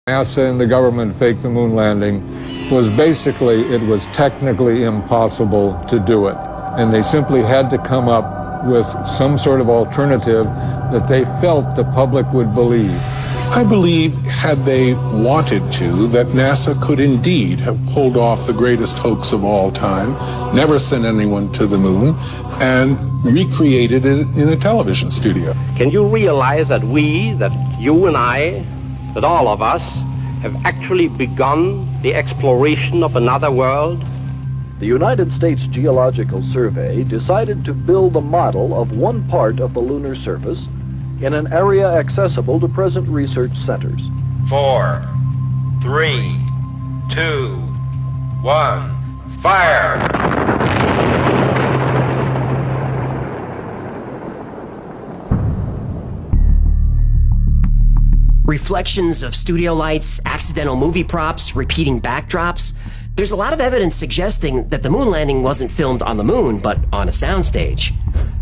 NASA and the government faked the moon landing was basically, it was technically impossible to do it. And they simply had to come up with some sort of alternative that they felt the public would believe. I believe, had they wanted to, that NASA could indeed have pulled off the greatest hoax of all time, never sent anyone to the moon, and recreated it in a television studio. Can you realize that that you and I, that all of us, have actually begun the exploration of another world? The United States Geological Survey decided to build a model of one part of the lunar surface in an area accessible to present research centers. 4, 3, 2, 1, fire! Reflections of studio lights, accidental movie props, repeating backdrops. There's a lot of evidence suggesting that the moon landing wasn't filmed on the moon, but on a soundstage.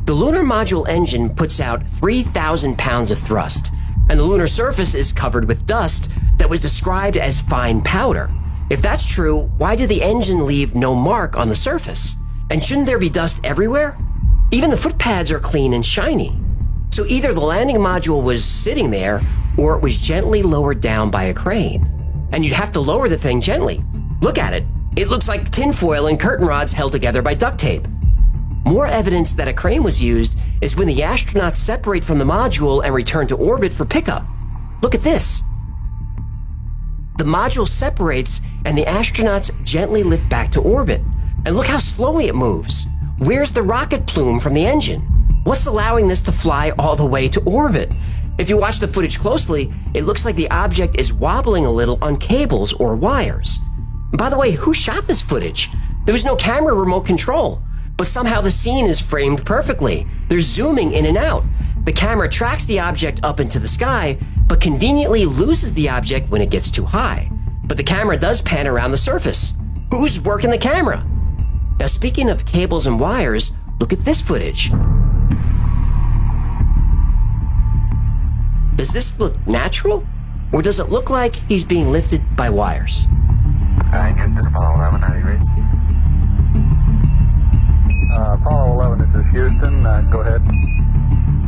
The lunar module engine puts out 3,000 pounds of thrust, and the lunar surface is covered with dust that was described as fine powder. If that's true, why did the engine leave no mark on the surface? And shouldn't there be dust everywhere? Even the foot pads are clean and shiny. So either the landing module was sitting there, or it was gently lowered down by a crane. And you'd have to lower the thing gently. Look at it. It looks like tinfoil and curtain rods held together by duct tape. More evidence that a crane was used is when the astronauts separate from the module and return to orbit for pickup. Look at this. The module separates and the astronauts gently lift back to orbit. And look how slowly it moves. Where's the rocket plume from the engine? What's allowing this to fly all the way to orbit? If you watch the footage closely, it looks like the object is wobbling a little on cables or wires. By the way, who shot this footage? There was no camera remote control, but somehow the scene is framed perfectly. They're zooming in and out. The camera tracks the object up into the sky, but conveniently loses the object when it gets too high. But the camera does pan around the surface. Who's working the camera? Now, speaking of cables and wires, look at this footage. Does this look natural? Or does it look like he's being lifted by wires? Houston, Apollo 11, how do you read? Apollo 11, this is Houston. Go ahead.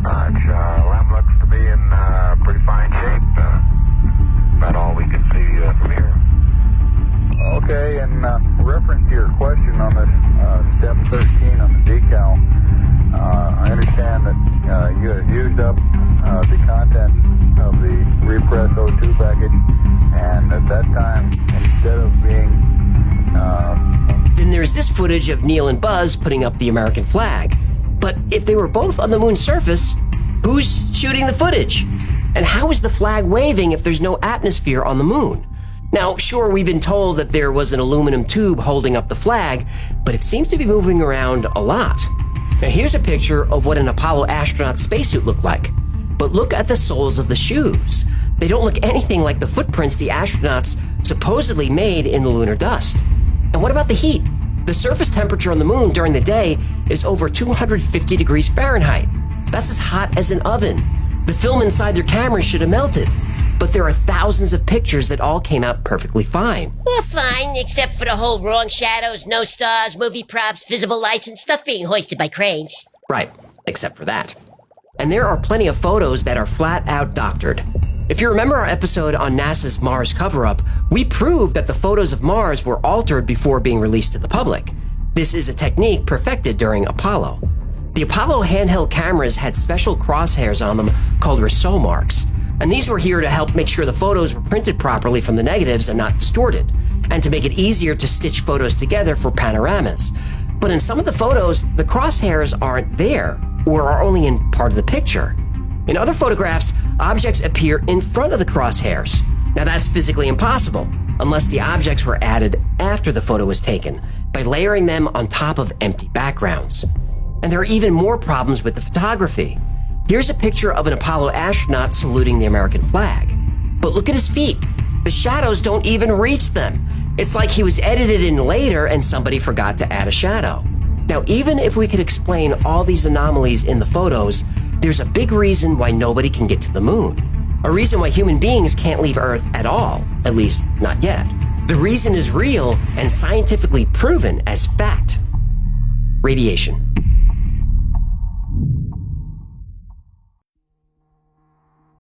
LEM looks to be in pretty fine shape. About all we can see from here. Okay, in reference to your question on this step 13 on the decal, I understand that you had used up the content of the repressed O2 package, and at that time, instead of being... Then there's this footage of Neil and Buzz putting up the American flag. But if they were both on the moon's surface, who's shooting the footage? And how is the flag waving if there's no atmosphere on the moon? Now, sure, we've been told that there was an aluminum tube holding up the flag, but it seems to be moving around a lot. Now, here's a picture of what an Apollo astronaut spacesuit looked like. But look at the soles of the shoes. They don't look anything like the footprints the astronauts supposedly made in the lunar dust. And what about the heat? The surface temperature on the moon during the day is over 250 degrees Fahrenheit. That's as hot as an oven. The film inside their cameras should have melted. But there are thousands of pictures that all came out perfectly fine. Well, fine, except for the whole wrong shadows, no stars, movie props, visible lights, and stuff being hoisted by cranes. Right, except for that. And there are plenty of photos that are flat out doctored. If you remember our episode on NASA's Mars cover-up, we proved that the photos of Mars were altered before being released to the public. This is a technique perfected during Apollo. The Apollo handheld cameras had special crosshairs on them called Rousseau marks, and these were here to help make sure the photos were printed properly from the negatives and not distorted, and to make it easier to stitch photos together for panoramas. But in some of the photos, the crosshairs aren't there, or are only in part of the picture. In other photographs, objects appear in front of the crosshairs. Now that's physically impossible, unless the objects were added after the photo was taken, by layering them on top of empty backgrounds. And there are even more problems with the photography. Here's a picture of an Apollo astronaut saluting the American flag. But look at his feet. The shadows don't even reach them. It's like he was edited in later and somebody forgot to add a shadow. Now, even if we could explain all these anomalies in the photos, there's a big reason why nobody can get to the moon. A reason why human beings can't leave Earth at all, at least not yet. The reason is real and scientifically proven as fact. Radiation.